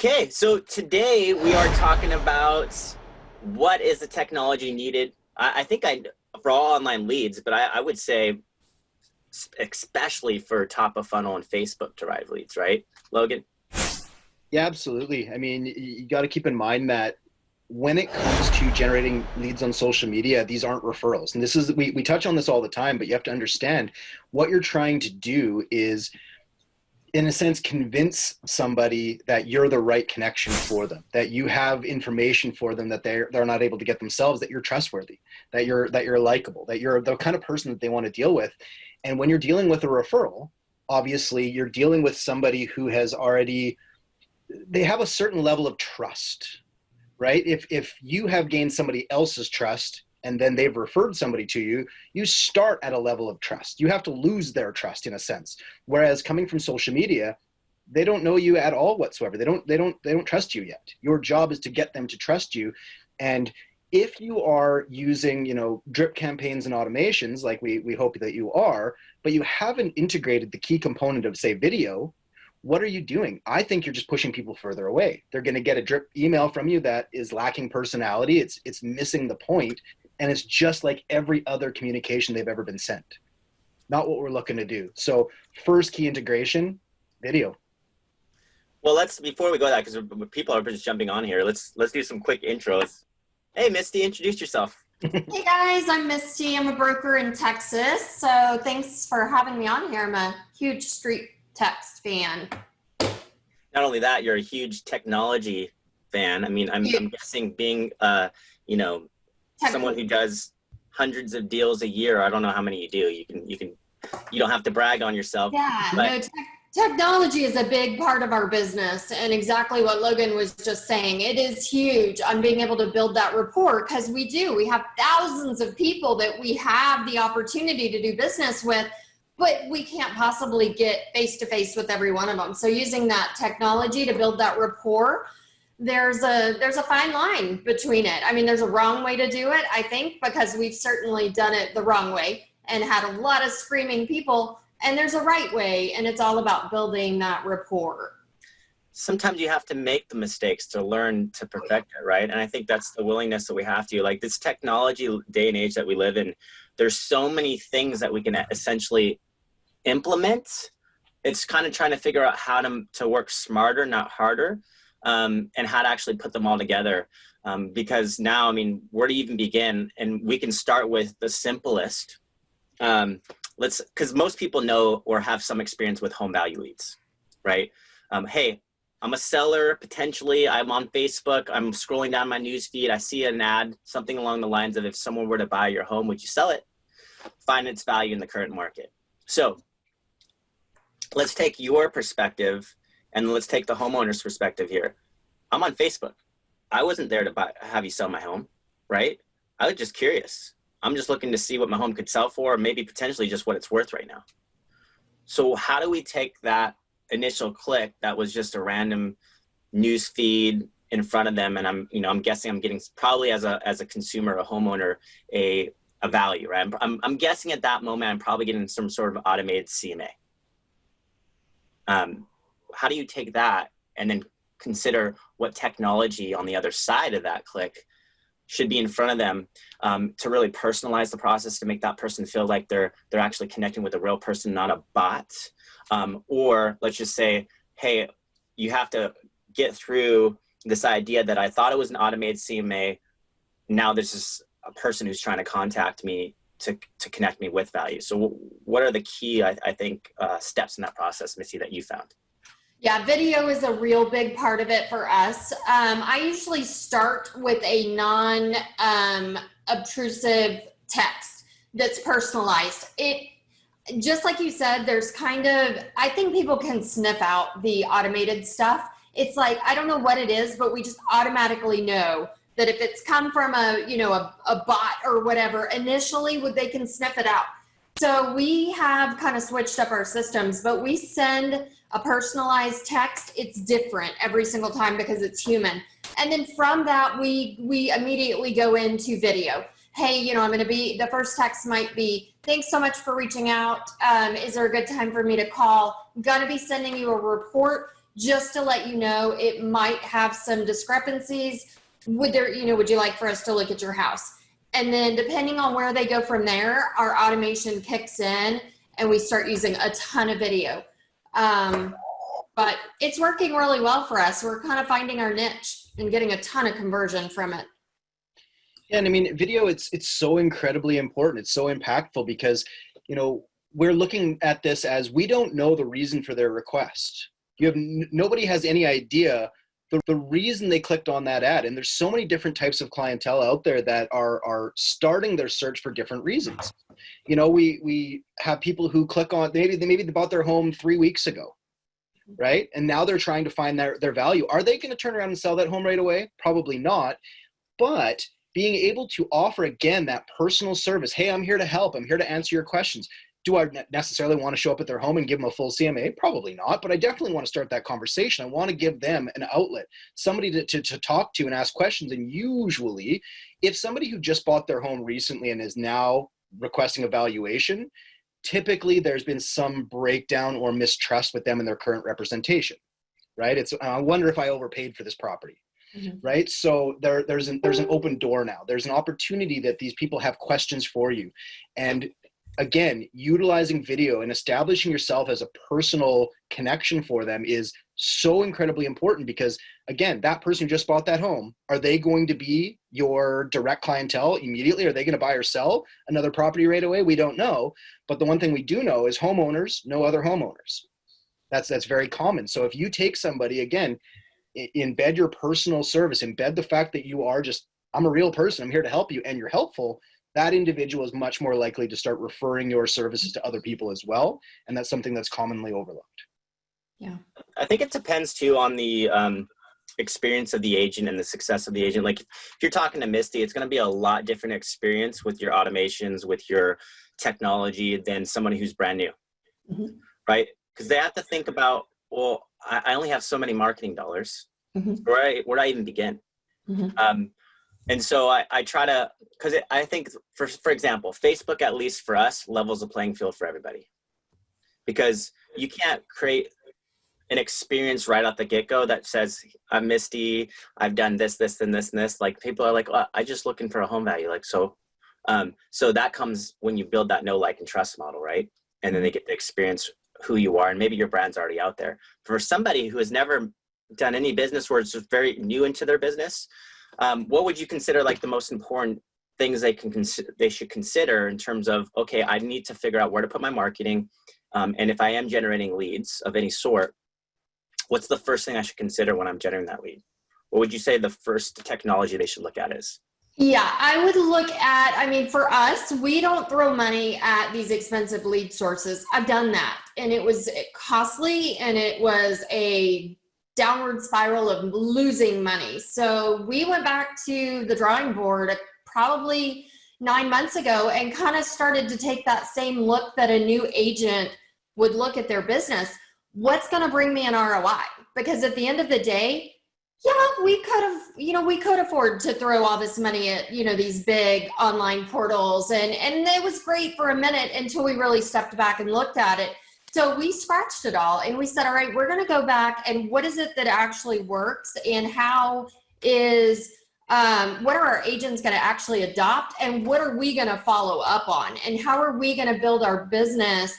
Okay, so today we are talking about what is the technology needed. I think for all online leads, but I would say especially for top of funnel and Facebook derived leads, right, Logan? Yeah, absolutely. I mean, you got to keep in mind that when it comes to generating leads on social media, these aren't referrals. And this is, we touch on this all the time, but you have to understand what you're trying to do is, in a sense, convince somebody that you're the right connection for them, that you have information for them that they're not able to get themselves, that you're trustworthy, that you're likable, that you're the kind of person that they want to deal with. And when you're dealing with a referral, obviously you're dealing with somebody who has already, they have a certain level of trust, right? If you have gained somebody else's trust and then they've referred somebody to you, you start at a level of trust. You have to lose their trust in a sense. Whereas coming from social media, they don't know you at all whatsoever. They don't trust you yet. Your job is to get them to trust you. And if you are using, drip campaigns and automations, like we hope that you are, but you haven't integrated the key component of, say, video, what are you doing? I think you're just pushing people further away. They're going to get a drip email from you that is lacking personality. It's missing the point, and it's just like every other communication they've ever been sent. Not what we're looking to do. So first key integration, video. Well, before we go to that, because people are just jumping on here, let's do some quick intros. Hey, Misti, introduce yourself. Hey guys, I'm Misti. I'm a broker in Texas. So thanks for having me on here. I'm a huge StreetText fan. Not only that, you're a huge technology fan. I mean, I'm guessing being, someone who does hundreds of deals a year. I don't know how many you do. You don't have to brag on yourself. Yeah, no, technology is a big part of our business, and exactly what Logan was just saying. It is huge on being able to build that rapport, because we have thousands of people that we have the opportunity to do business with, but we can't possibly get face-to-face with every one of them. So using that technology to build that rapport, there's a fine line between it. I mean, there's a wrong way to do it, I think, because we've certainly done it the wrong way and had a lot of screaming people. And there's a right way, and it's all about building that rapport. Sometimes you have to make the mistakes to learn to perfect it, right? And I think that's the willingness that we have to. Like this technology day and age that we live in, there's so many things that we can essentially implement. It's kind of trying to figure out how to work smarter, not harder, and how to actually put them all together. Because now, I mean, where to even begin? And we can start with the simplest. Because most people know or have some experience with home value leads, right? Hey, I'm a seller, potentially. I'm on Facebook. I'm scrolling down my news feed. I see an ad, something along the lines of, if someone were to buy your home, would you sell it? Find its value in the current market. So let's take your perspective and let's take the homeowner's perspective here. I'm on Facebook. I wasn't there to have you sell my home, right? I was just curious. I'm just looking to see what my home could sell for, or maybe potentially just what it's worth right now. So how do we take that initial click that was just a random news feed in front of them, and I'm guessing I'm getting probably as a consumer, a homeowner, a value, right? I'm guessing at that moment I'm probably getting some sort of automated CMA. How do you take that and then consider what technology on the other side of that click should be in front of them to really personalize the process, to make that person feel like they're actually connecting with a real person, not a bot? Or let's just say, hey, you have to get through this idea that I thought it was an automated CMA. Now this is a person who's trying to contact me to connect me with value. So what are the key, I think, steps in that process, Misti, that you found? Yeah, video is a real big part of it for us. I usually start with a non-obtrusive text that's personalized. Just like you said, there's I think people can sniff out the automated stuff. It's like, I don't know what it is, but we just automatically know that if it's come from a bot or whatever, initially they can sniff it out. So we have kind of switched up our systems, but we send a personalized text. It's different every single time because it's human. And then from that, we immediately go into video. Hey, the first text might be, thanks so much for reaching out. Is there a good time for me to call? I'm gonna be sending you a report. just to let you know it might have some discrepancies. Would you like for us to look at your house? And then depending on where they go from there, our automation kicks in and we start using a ton of video. But it's working really well for us. We're kind of finding our niche and getting a ton of conversion from it. Yeah, and I mean, video, it's so incredibly important. It's so impactful because, we're looking at this as we don't know the reason for their request. Nobody has any idea the reason they clicked on that ad. And there's so many different types of clientele out there that are starting their search for different reasons. We have people who click on, maybe they bought their home 3 weeks ago, right? And now they're trying to find their value. Are they going to turn around and sell that home right away? Probably not. But being able to offer, again, that personal service, hey, I'm here to help. I'm here to answer your questions. Do I necessarily want to show up at their home and give them a full CMA? Probably not, but I definitely want to start that conversation. I want to give them an outlet, somebody to talk to and ask questions. And usually, if somebody who just bought their home recently and is now requesting a valuation, typically there's been some breakdown or mistrust with them and their current representation, right? I wonder if I overpaid for this property. Mm-hmm. Right? So there's an open door now. There's an opportunity that these people have questions for you. And again, utilizing video and establishing yourself as a personal connection for them is so incredibly important because, again, that person who just bought that home, are they going to be your direct clientele immediately? Are they going to buy or sell another property right away? We don't know. But the one thing we do know is homeowners know other homeowners. That's very common. So if you take somebody, again, embed your personal service, embed the fact that you are I'm a real person, I'm here to help you, and you're helpful, that individual is much more likely to start referring your services to other people as well. And that's something that's commonly overlooked. Yeah. I think it depends too on the experience of the agent and the success of the agent. Like if you're talking to Misti, it's going to be a lot different experience with your automations, with your technology than somebody who's brand new, mm-hmm. right? Because they have to think about, well, I only have so many marketing dollars. Mm-hmm. Where do I even begin? Mm-hmm. And so I try to, because I think, for example, Facebook, at least for us, levels the playing field for everybody. Because you can't create an experience right out the get-go that says, I'm Misti, I've done this, this, and this, and this. Like, people are like, I'm just looking for a home value. Like, so that comes when you build that know, like, and trust model, right? And then they get to experience who you are, and maybe your brand's already out there. For somebody who has never done any business or is just very new into their business, what would you consider like the most important things they should consider in terms of, okay, I need to figure out where to put my marketing, and if I am generating leads of any sort, what's the first thing I should consider when I'm generating that lead? What would you say the first technology they should look at is? Yeah, I would look at, for us, we don't throw money at these expensive lead sources. I've done that, and it was costly, and it was a downward spiral of losing money. So we went back to the drawing board probably 9 months ago and kind of started to take that same look that a new agent would look at their business. What's going to bring me an ROI? Because at the end of the day, yeah, we could afford to throw all this money at, these big online portals. And it was great for a minute until we really stepped back and looked at it. So we scratched it all and we said, all right, we're going to go back and what is it that actually works, and how is, what are our agents going to actually adopt, and what are we going to follow up on, and how are we going to build our business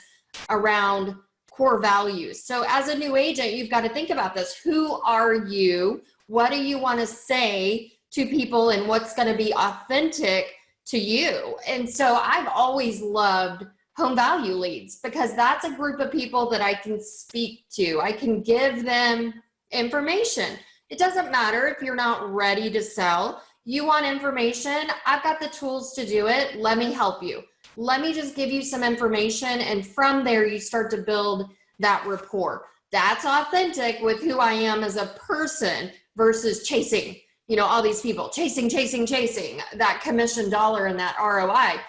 around core values? So as a new agent, you've got to think about this. Who are you? What do you want to say to people, and what's going to be authentic to you? And so I've always loved home value leads because that's a group of people that I can speak to. I can give them information. It doesn't matter if you're not ready to sell. You want information? I've got the tools to do it. Let me help you. Let me just give you some information. And from there, you start to build that rapport. That's authentic with who I am as a person versus chasing, all these people, chasing that commission dollar and that ROI.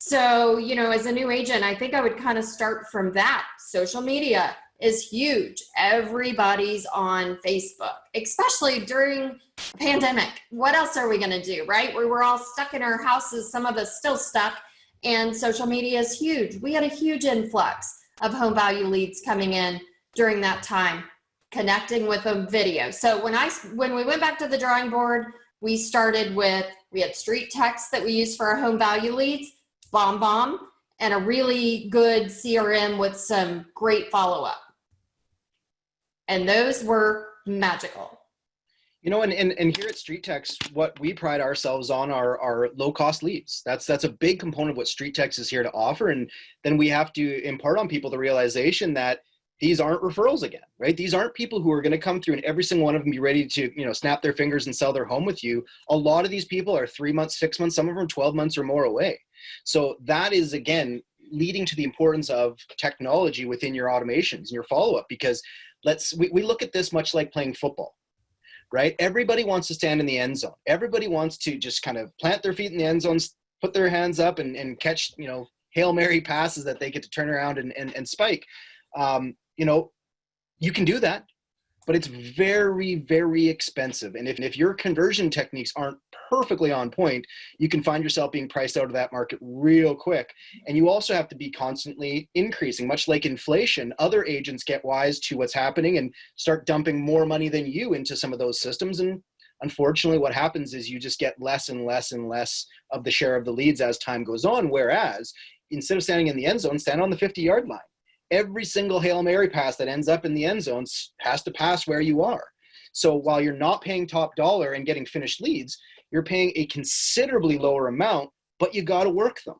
So, as a new agent, I think I would kind of start from that. Social media is huge. Everybody's on Facebook, especially during the pandemic. What else are we going to do, right? We were all stuck in our houses, some of us still stuck, and social media is huge. We had a huge influx of home value leads coming in during that time. connecting with a video. So when we went back to the drawing board, we started with, we had StreetText that we used for our home value leads, BombBomb, and a really good CRM with some great follow-up. And those were magical. You know, and here at StreetText, what we pride ourselves on are low-cost leads. That's a big component of what StreetText is here to offer. And then we have to impart on people the realization that these aren't referrals again, right? These aren't people who are going to come through and every single one of them be ready to, you know, snap their fingers and sell their home with you. A lot of these people are 3 months, 6 months, some of them 12 months or more away. So that is, again, leading to the importance of technology within your automations and your follow-up, because we look at this much like playing football. Right? Everybody wants to stand in the end zone. Everybody wants to just kind of plant their feet in the end zones, put their hands up and catch, you know, Hail Mary passes that they get to turn around and spike. You know, you can do that, but it's very, very expensive. And if your conversion techniques aren't perfectly on point, you can find yourself being priced out of that market real quick. And you also have to be constantly increasing. Much like inflation, other agents get wise to what's happening and start dumping more money than you into some of those systems. And unfortunately, what happens is you just get less and less and less of the share of the leads as time goes on. Whereas instead of standing in the end zone, stand on the 50-yard line. Every single Hail Mary pass that ends up in the end zone has to pass where you are. So while you're not paying top dollar and getting finished leads, you're paying a considerably lower amount, but you got to work them,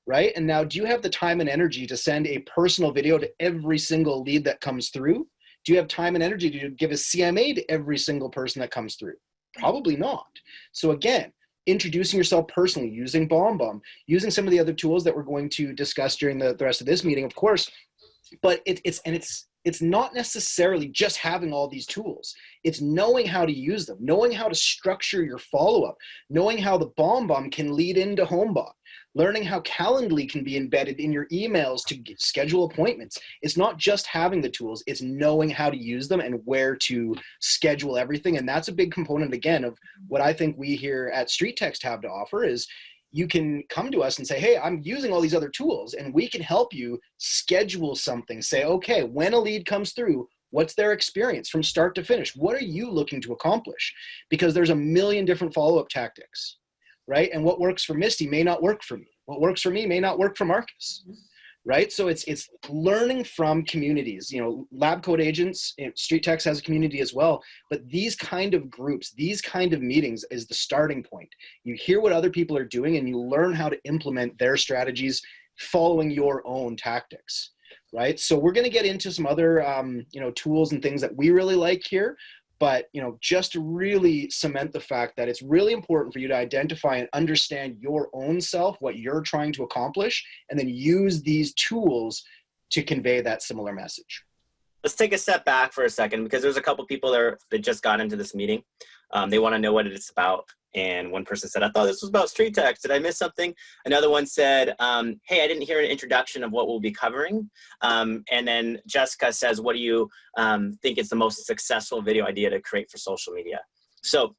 right? And now, do you have the time and energy to send a personal video to every single lead that comes through? Do you have time and energy to give a CMA to every single person that comes through? Probably not. So again, introducing yourself personally, using BombBomb, using some of the other tools that we're going to discuss during the rest of this meeting, of course. But it's not necessarily just having all these tools. It's knowing how to use them, knowing how to structure your follow-up, knowing how the BombBomb can lead into HomeBot, learning how Calendly can be embedded in your emails to schedule appointments. It's not just having the tools, it's knowing how to use them and where to schedule everything. And that's a big component, again, of what I think we here at StreetText have to offer is you can come to us and say, hey, I'm using all these other tools, and we can help you schedule something. Say, okay, when a lead comes through, what's their experience from start to finish? What are you looking to accomplish? Because there's a million different follow-up tactics, right? And what works for Misti may not work for me. What works for me may not work for Marcus, right? So it's learning from communities. You know, lab code agents, StreetText has a community as well, but these kind of groups, these kind of meetings is the starting point. You hear what other people are doing and you learn how to implement their strategies following your own tactics, right? So we're going to get into some other, you know, tools and things that we really like here. But, you know, just to really cement the fact that it's really important for you to identify and understand your own self, what you're trying to accomplish, and then use these tools to convey that similar message. Let's take a step back for a second, because there's a couple people there that just got into this meeting. They want to know what it's about. And one person said, I thought this was about StreetText. Did I miss something? Another one said, hey, I didn't hear an introduction of what we'll be covering. And then Jessica says, what do you think is the most successful video idea to create for social media? So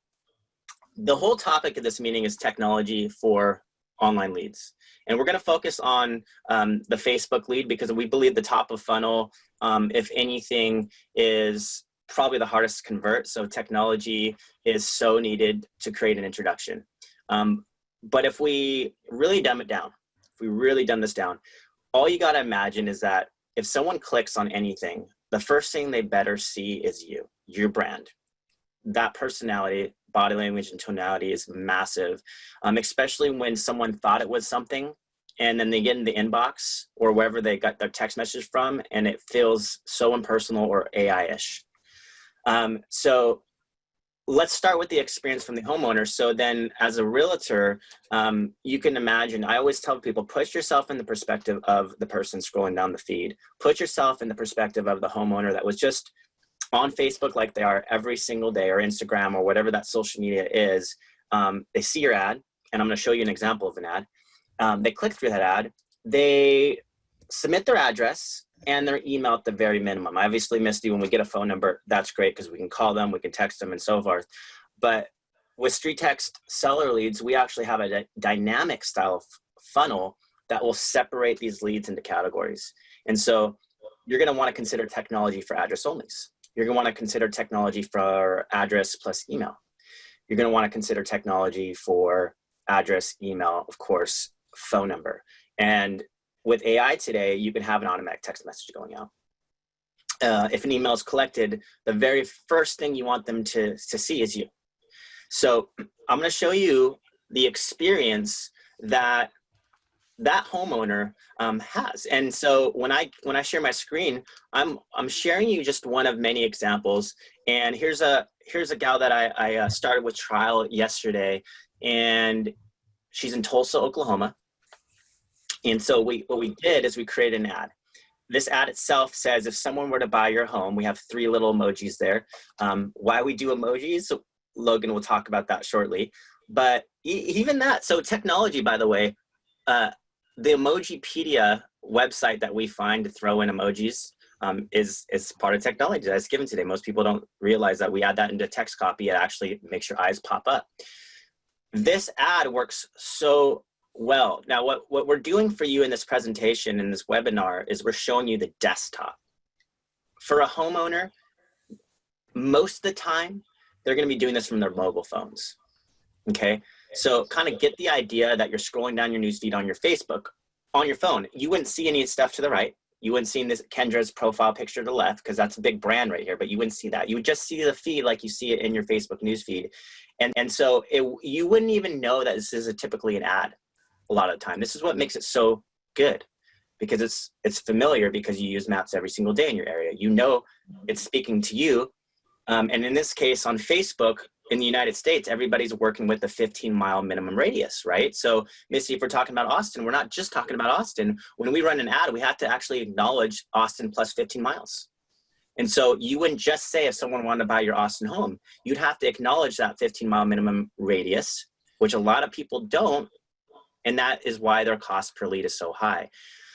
the whole topic of this meeting is technology for online leads. And we're going to focus on the Facebook lead, because we believe the top of funnel, if anything, is probably the hardest to convert. So technology is so needed to create an introduction. But if we really dumb it down, if we really dumb this down, all you got to imagine is that if someone clicks on anything, the first thing they better see is you, your brand. That personality, body language, and tonality is massive, especially when someone thought it was something and then they get in the inbox or wherever they got their text message from and it feels so impersonal or AI-ish. So let's start with the experience from the homeowner. So then as a realtor, you can imagine, I always tell people, put yourself in the perspective of the person scrolling down the feed. Put yourself in the perspective of the homeowner that was just on Facebook like they are every single day, or Instagram, or whatever that social media is. They see your ad, and I'm going to show you an example of an ad. They click through that ad. They submit their address and their email at the very minimum. Obviously, Misti, when we get a phone number, that's great because we can call them, we can text them, and so forth. But with StreetText seller leads, we actually have a dynamic style funnel that will separate these leads into categories. And so you're going to want to consider technology for address onlys. You're going to want to consider technology for address plus email. You're going to want to consider technology for address, email, of course, phone number. And with AI today, you can have an automatic text message going out. If an email is collected, the very first thing you want them to see is you. So I'm going to show you the experience that homeowner has. And so when I share my screen, I'm sharing you just one of many examples. And here's a gal that I started with trial yesterday, and she's in Tulsa, Oklahoma. And so what we did is we created an ad. This ad itself says, if someone were to buy your home, we have 3 little emojis there. Why we do emojis, Logan will talk about that shortly. But even that, so technology, by the way, the Emojipedia website that we find to throw in emojis is part of technology that's given today. Most people don't realize that we add that into text copy. It actually makes your eyes pop up. This ad works so well. Now, what we're doing for you in this presentation, in this webinar, is we're showing you the desktop. For a homeowner, most of the time, they're going to be doing this from their mobile phones. Okay, so kind of get the idea that you're scrolling down your newsfeed on your Facebook on your phone. You wouldn't see any stuff to the right. You wouldn't see this Kendra's profile picture to the left, because that's a big brand right here, but you wouldn't see that. You would just see the feed like you see it in your Facebook newsfeed. And so you wouldn't even know that this is typically an ad a lot of the time. This is what makes it so good, because it's familiar, because you use maps every single day in your area. You know it's speaking to you. And in this case on Facebook, in the United States, everybody's working with a 15-mile minimum radius, right? So Misti, if we're talking about Austin, we're not just talking about Austin. When we run an ad, we have to actually acknowledge Austin plus 15 miles. And so you wouldn't just say, if someone wanted to buy your Austin home, you'd have to acknowledge that 15-mile minimum radius, which a lot of people don't. And that is why their cost per lead is so high.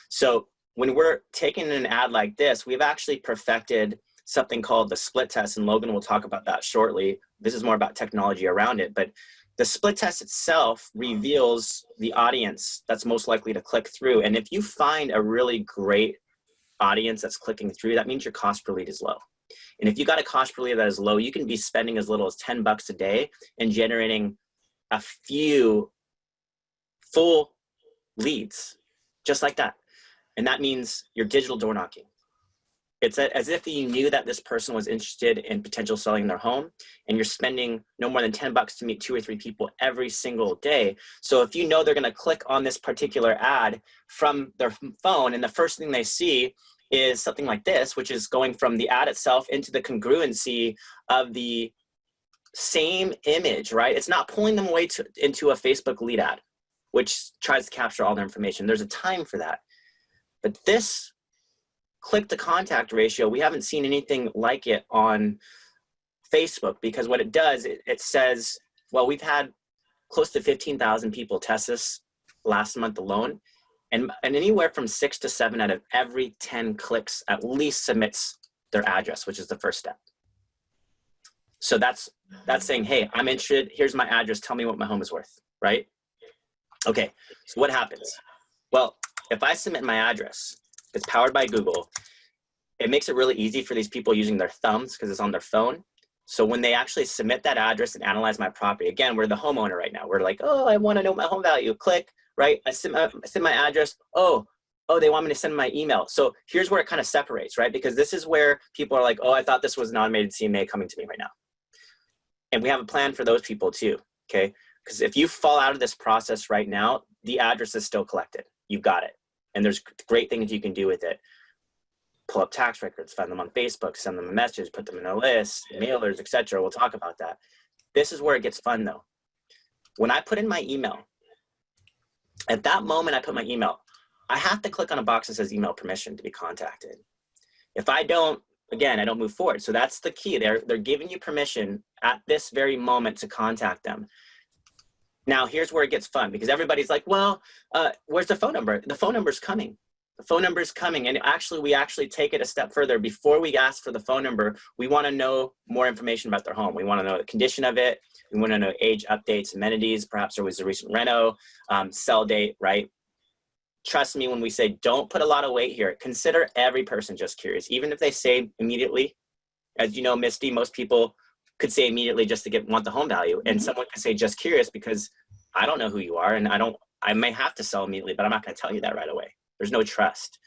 So when we're taking an ad like this, we've actually perfected something called the split test, and Logan will talk about that shortly. This is more about technology around it, but the split test itself reveals the audience that's most likely to click through. And if you find a really great audience that's clicking through, that means your cost per lead is low. And if you got a cost per lead that is low, you can be spending as little as $10 a day and generating a few full leads, just like that. And that means your digital door knocking. It's as if you knew that this person was interested in potential selling their home, and you're spending no more than $10 to meet 2 or 3 people every single day. So if you know they're going to click on this particular ad from their phone, and the first thing they see is something like this, which is going from the ad itself into the congruency of the same image, right? It's not pulling them away into a Facebook lead ad, which tries to capture all their information. There's a time for that. But this click to contact ratio, we haven't seen anything like it on Facebook, because what it does, it says, well, we've had close to 15,000 people test this last month alone, and anywhere from 6 to 7 out of every 10 clicks at least submits their address, which is the first step. So that's saying, hey, I'm interested, here's my address, tell me what my home is worth, right? Okay, so what happens? Well, if I submit my address, it's powered by Google. It makes it really easy for these people using their thumbs, because it's on their phone. So when they actually submit that address and analyze my property, again, we're the homeowner right now. We're like, oh, I want to know my home value. Click, right? I send my address. Oh, they want me to send my email. So here's where it kind of separates, right? Because this is where people are like, oh, I thought this was an automated CMA coming to me right now. And we have a plan for those people too, okay? Because if you fall out of this process right now, the address is still collected. You've got it. And there's great things you can do with it. Pull up tax records, find them on Facebook, send them a message, put them in a list, mailers, etc. We'll talk about that. This is where it gets fun though. When I put in my email, at that moment I put my email, I have to click on a box that says email permission to be contacted. If I don't, again, I don't move forward. So that's the key. They're giving you permission at this very moment to contact them. Now, here's where it gets fun, because everybody's like, well, where's the phone number? The phone number's coming. The phone number's coming. And actually, we actually take it a step further. Before we ask for the phone number, we want to know more information about their home. We want to know the condition of it. We want to know age, updates, amenities. Perhaps there was a recent reno, sell date, right? Trust me when we say don't put a lot of weight here. Consider every person just curious. Even if they say immediately, As you know, Misti, most people could say immediately just to want the home value. And someone could say just curious because I don't know who you are, and I may have to sell immediately, but I'm not going to tell you that right away. There's no trust.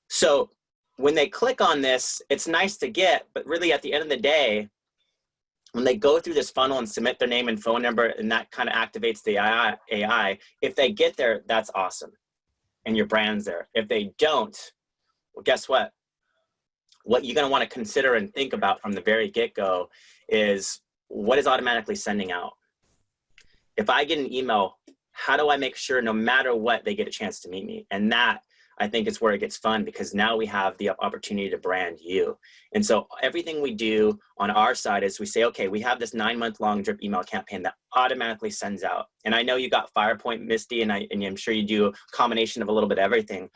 So when they click on this, it's nice to get, but really at the end of the day, when they go through this funnel and submit their name and phone number, and that kind of activates the AI, if they get there, that's awesome. And your brand's there. If they don't, well, guess what? What you're going to want to consider and think about from the very get-go is what is automatically sending out. If I get an email, how do I make sure no matter what, they get a chance to meet me? And that, I think, is where it gets fun, because now we have the opportunity to brand you. And so everything we do on our side is we say, okay, we have this 9-month-long drip email campaign that automatically sends out. And I know you got FirePoint, Misti, and I'm sure you do a combination of a little bit of everything.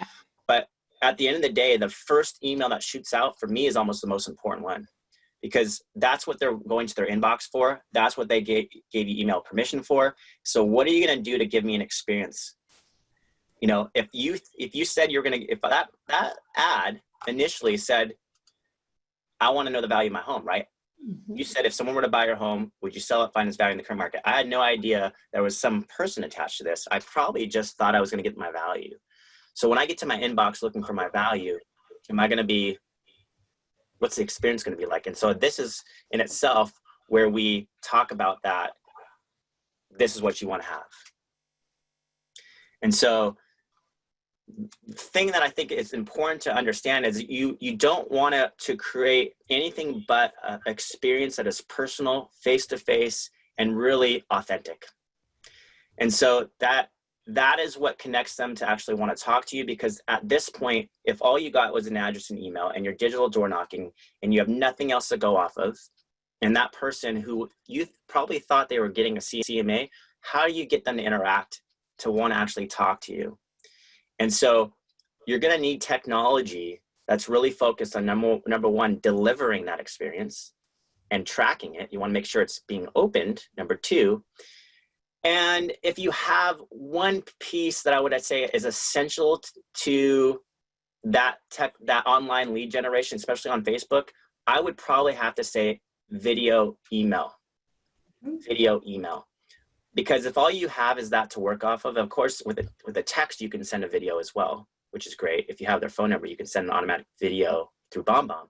But at the end of the day, the first email that shoots out for me is almost the most important one, because that's what they're going to their inbox for. That's what they gave you email permission for. So what are you going to do to give me an experience? You know, if you said you're going to, if that ad initially said, I want to know the value of my home, right? Mm-hmm. You said, if someone were to buy your home, would you sell it, find its value in the current market? I had no idea there was some person attached to this. I probably just thought I was going to get my value. So when I get to my inbox looking for my value, am I going to be, what's the experience going to be like? And so this is in itself where we talk about that. This is what you want to have. And so the thing that I think is important to understand is you don't want to create anything but an experience that is personal, face-to-face, and really authentic. And so that is what connects them to actually want to talk to you, because at this point, if all you got was an address and email and your digital door knocking and you have nothing else to go off of, and that person who you probably thought they were getting a CMA, how do you get them to interact, to want to actually talk to you? And so you're going to need technology that's really focused on number one, delivering that experience and tracking it. You want to make sure it's being opened, number two. And if you have one piece that I would say is essential to that online lead generation, especially on Facebook, I would probably have to say video email. Video email. Because if all you have is that to work off of course, with a text, you can send a video as well, which is great. If you have their phone number, you can send an automatic video through BombBomb.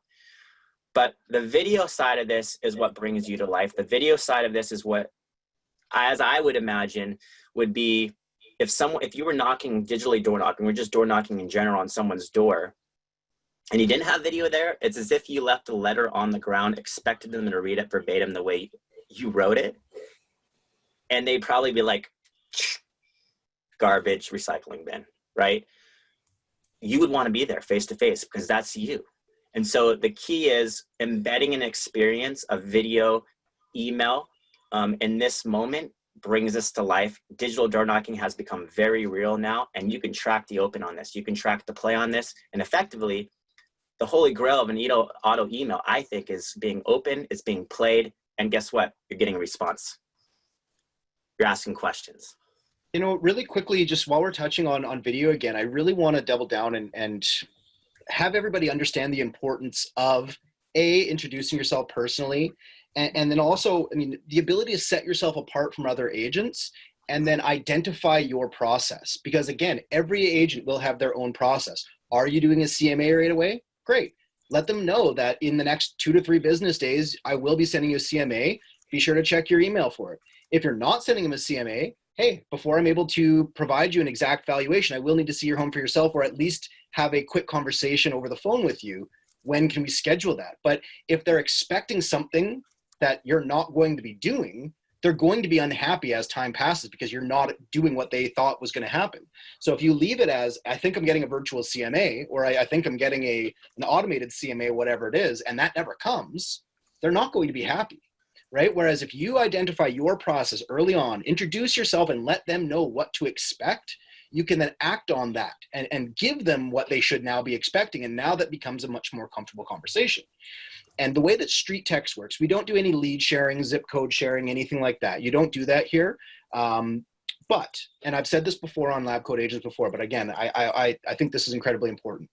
But the video side of this is what brings you to life. The video side of this is what, as I would imagine, would be if you were knocking, digitally door knocking, or just door knocking in general on someone's door, and you didn't have video there, it's as if you left a letter on the ground, expected them to read it verbatim the way you wrote it. And they'd probably be like, garbage recycling bin, right? You would want to be there face to face because that's you. And so the key is embedding an experience of video, email, in this moment brings us to life. Digital door knocking has become very real now, and you can track the open on this. You can track the play on this, and effectively, the holy grail of an auto email, I think, is being open, it's being played, and guess what? You're getting a response. You're asking questions. You know, really quickly, just while we're touching on video again, I really want to double down and have everybody understand the importance of introducing yourself personally, and then also, I mean, the ability to set yourself apart from other agents and then identify your process. Because again, every agent will have their own process. Are you doing a CMA right away? Great. Let them know that in the next 2 to 3 business days, I will be sending you a CMA. Be sure to check your email for it. If you're not sending them a CMA, hey, before I'm able to provide you an exact valuation, I will need to see your home for yourself, or at least have a quick conversation over the phone with you. When can we schedule that? But if they're expecting something that you're not going to be doing, they're going to be unhappy as time passes because you're not doing what they thought was going to happen. So if you leave it as, I think I'm getting a virtual CMA, or I think I'm getting an automated CMA, whatever it is, and that never comes, they're not going to be happy. Right? Whereas if you identify your process early on, introduce yourself and let them know what to expect, you can then act on that and give them what they should now be expecting. And now that becomes a much more comfortable conversation. And the way that StreetText works, we don't do any lead sharing, zip code sharing, anything like that. You don't do that here. But, and I've said this before on Lab Coat Agents before, but again, I think this is incredibly important.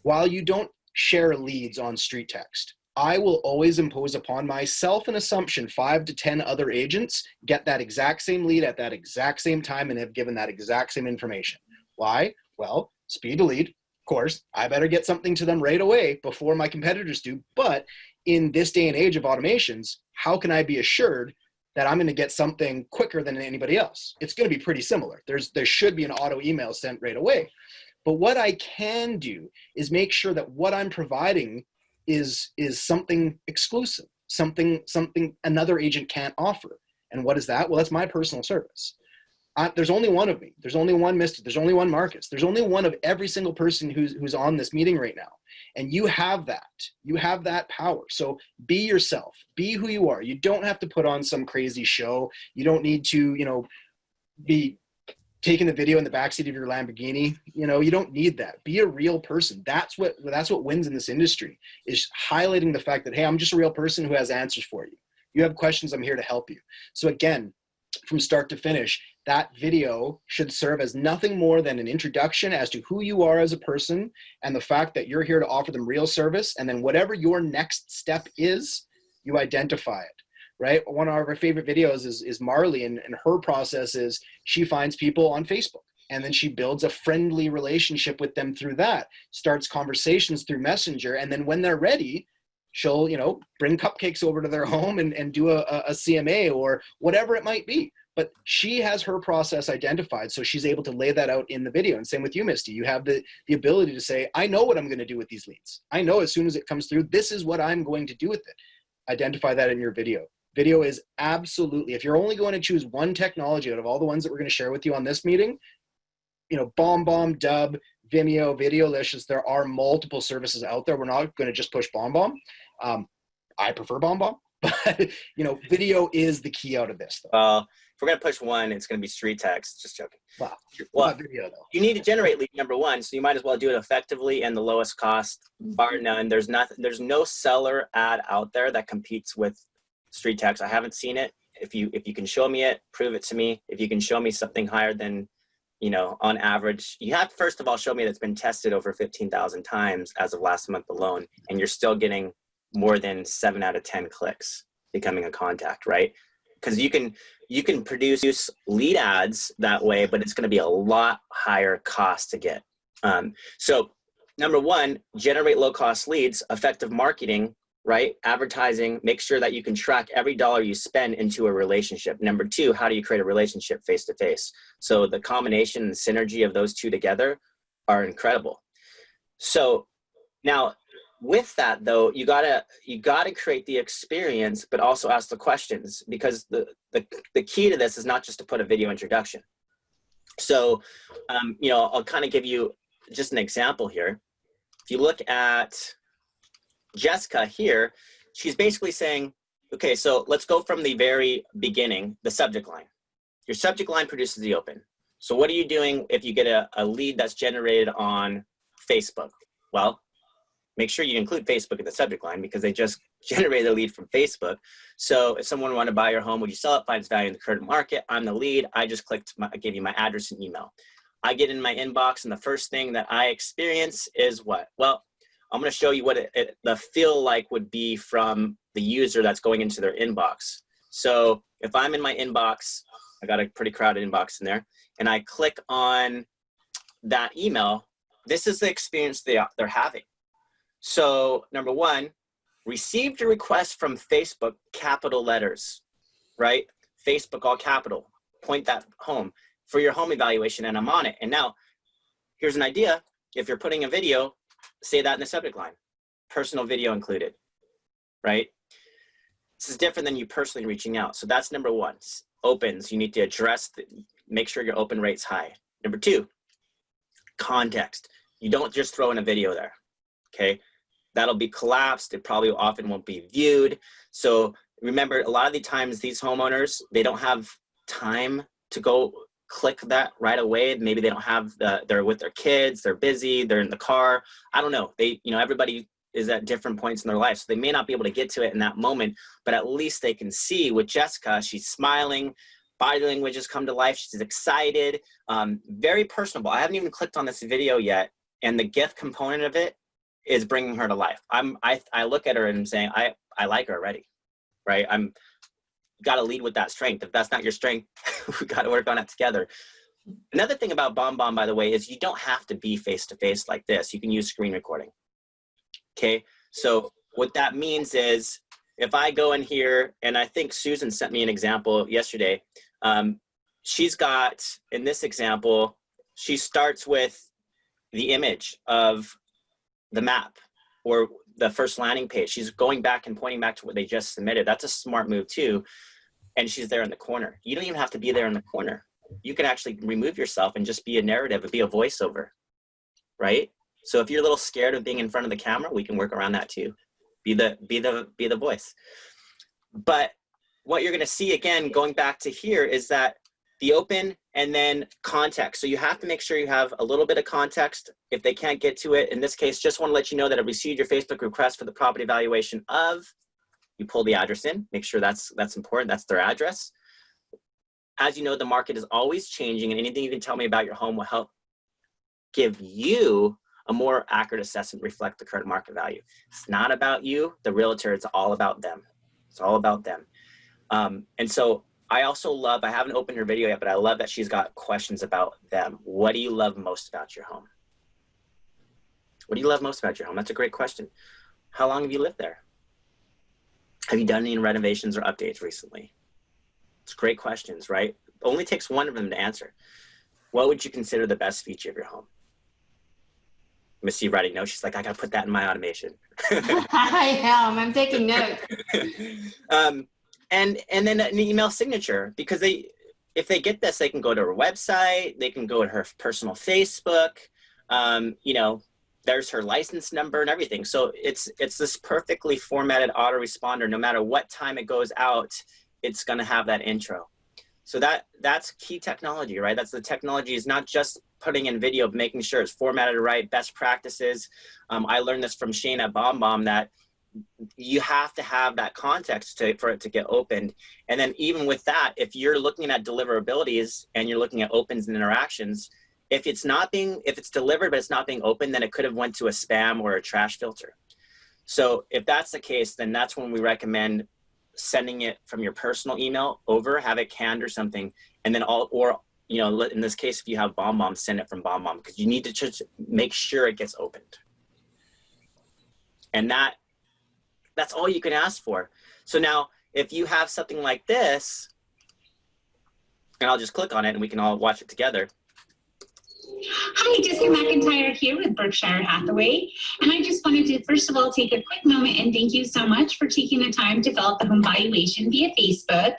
While you don't share leads on StreetText, I will always impose upon myself an assumption 5 to 10 other agents get that exact same lead at that exact same time and have given that exact same information. Why? Well, speed to lead. Of course, I better get something to them right away before my competitors do. But in this day and age of automations, how can I be assured that I'm going to get something quicker than anybody else? It's going to be pretty similar. There should be an auto email sent right away. But what I can do is make sure that what I'm providing is something exclusive, something another agent can't offer. And what is that? Well, that's my personal service. There's only one of me. There's only one Misti. There's only one Marcus. There's only one of every single person who's on this meeting right now. And you have that. You have that power. So be yourself. Be who you are. You don't have to put on some crazy show. You don't need to, be taking the video in the backseat of your Lamborghini. You don't need that. Be a real person. That's what wins in this industry, is highlighting the fact that, hey, I'm just a real person who has answers for you. You have questions, I'm here to help you. So again, from start to finish, that video should serve as nothing more than an introduction as to who you are as a person and the fact that you're here to offer them real service. And then whatever your next step is, you identify it, right? One of our favorite videos is Marley, and her process is she finds people on Facebook and then she builds a friendly relationship with them through that, starts conversations through Messenger. And then when they're ready, she'll, bring cupcakes over to their home and do a CMA or whatever it might be. But she has her process identified, so she's able to lay that out in the video. And same with you, Misti. You have the ability to say, I know what I'm going to do with these leads. I know as soon as it comes through, this is what I'm going to do with it. Identify that in your video. Video is absolutely, if you're only going to choose one technology out of all the ones that we're going to share with you on this meeting, BombBomb, Dub, Vimeo, Videolicious, there are multiple services out there. We're not going to just push BombBomb. I prefer BombBomb, but video is the key out of this, though. Well, if we're going to push one, it's going to be StreetText. Just joking. Wow. Well, Video, though. You need to generate lead, number one, so you might as well do it effectively and the lowest cost, bar none. There's no seller ad out there that competes with StreetText. I haven't seen it. If you can show me it, prove it to me. If you can show me something higher than, on average, you have to first of all show me that's been tested over 15,000 times as of last month alone, and you're still getting more than 7 out of 10 clicks becoming a contact, right? Because you can produce lead ads that way, but it's going to be a lot higher cost to get. So number one, generate low cost leads, effective marketing, right? Advertising, make sure that you can track every dollar you spend into a relationship. Number two, how do you create a relationship face to face? So the combination and synergy of those two together are incredible. So now with that though, you gotta create the experience, but also ask the questions, because the key to this is not just to put a video introduction. So, I'll kind of give you just an example here. If you look at Jessica here, she's basically saying, okay, so let's go from the very beginning, the subject line. Your subject line produces the open. So what are you doing if you get a lead that's generated on Facebook? Well, make sure you include Facebook in the subject line, because they just generated a lead from Facebook. So if someone wanted to buy your home, would you sell it, finds value in the current market? I'm the lead. I just I gave you my address and email. I get in my inbox, and the first thing that I experience is what? Well, I'm going to show you what the feel like would be from the user that's going into their inbox. So if I'm in my inbox, I got a pretty crowded inbox in there, and I click on that email, this is the experience they're having. So number one, received a request from Facebook, capital letters, right? Facebook, all capital, point that home for your home evaluation, and I'm on it. And now here's an idea. If you're putting a video, say that in the subject line, personal video included, right? This is different than you personally reaching out. So that's number one. Opens, you need to address, make sure your open rate's high. Number two, context. You don't just throw in a video there, okay? That'll be collapsed. It probably often won't be viewed. So remember, a lot of the times these homeowners, they don't have time to go click that right away. Maybe they don't have they're with their kids, they're busy, they're in the car. I don't know. Everybody is at different points in their life. So they may not be able to get to it in that moment, but at least they can see with Jessica, she's smiling, body language has come to life. She's excited, very personable. I haven't even clicked on this video yet. And the gift component of it is bringing her to life. I look at her and I'm saying, I like her already, right? Got to lead with that strength. If that's not your strength, we got to work on it together. Another thing about BombBomb, by the way, is you don't have to be face-to-face like this. You can use screen recording. Okay, so what that means is if I go in here, and I think Susan sent me an example yesterday. She's got, in this example, she starts with the image of the map or the first landing page. She's going back and pointing back to what they just submitted. That's a smart move too. And she's there in the corner. You don't even have to be there in the corner. You can actually remove yourself and just be a narrative and be a voiceover, right? So if you're a little scared of being in front of the camera, we can work around that too. Be the voice. But what you're gonna see, again, going back to here, is that the open and then context. So you have to make sure you have a little bit of context. If they can't get to it, in this case, just want to let you know that I received your Facebook request for the property evaluation of, you pull the address in, make sure that's important, that's their address. As you know, the market is always changing, and anything you can tell me about your home will help give you a more accurate assessment, reflect the current market value. It's not about you, the realtor, it's all about them. It's all about them. And so I also love, I haven't opened her video yet, but I love that she's got questions about them. What do you love most about your home? What do you love most about your home? That's a great question. How long have you lived there? Have you done any renovations or updates recently? It's great questions, right? It only takes one of them to answer. What would you consider the best feature of your home? Misti writing notes. She's like, I gotta put that in my automation. I am. I'm taking notes. And then an email signature, because if they get this, they can go to her website, they can go to her personal Facebook, you know, there's her license number and everything. So it's this perfectly formatted autoresponder. No matter what time it goes out, it's gonna have that intro. So that's key technology, right? That's the technology, is not just putting in video, but making sure it's formatted right, best practices. I learned this from Shane at BombBomb, that you have to have that context for it to get opened. And then even with that, if you're looking at deliverabilities and you're looking at opens and interactions, if it's delivered but it's not being opened, then it could have went to a spam or a trash filter. So if that's the case, then that's when we recommend sending it from your personal email over, have it canned or something, and then or you know, in this case, if you have BombBomb, send it from BombBomb, because you need to just make sure it gets opened. And that's all you can ask for. So now, if you have something like this, and I'll just click on it and we can all watch it together. Hi, Jessica McIntyre here with Berkshire Hathaway. And I just wanted to, first of all, take a quick moment and thank you so much for taking the time to fill out the home valuation via Facebook.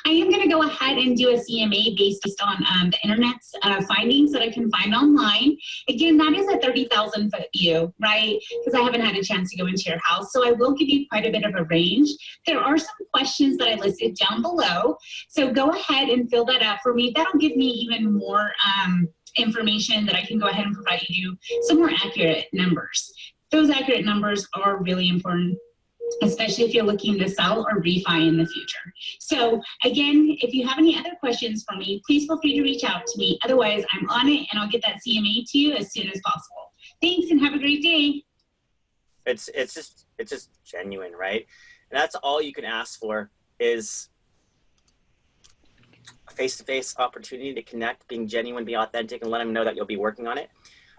I am going to go ahead and do a CMA based on the internet's findings that I can find online. Again, that is a 30,000 foot view, right? Because I haven't had a chance to go into your house. So I will give you quite a bit of a range. There are some questions that I listed down below. So go ahead and fill that out for me. That'll give me even more information that I can go ahead and provide you some more accurate numbers. Those accurate numbers are really important, especially if you're looking to sell or refi in the future. So again, if you have any other questions for me, please feel free to reach out to me. Otherwise, I'm on it and I'll get that CMA to you as soon as possible. Thanks and have a great day. It's just genuine, right? And that's all you can ask for, is face-to-face opportunity to connect, being genuine, be authentic, and let them know that you'll be working on it.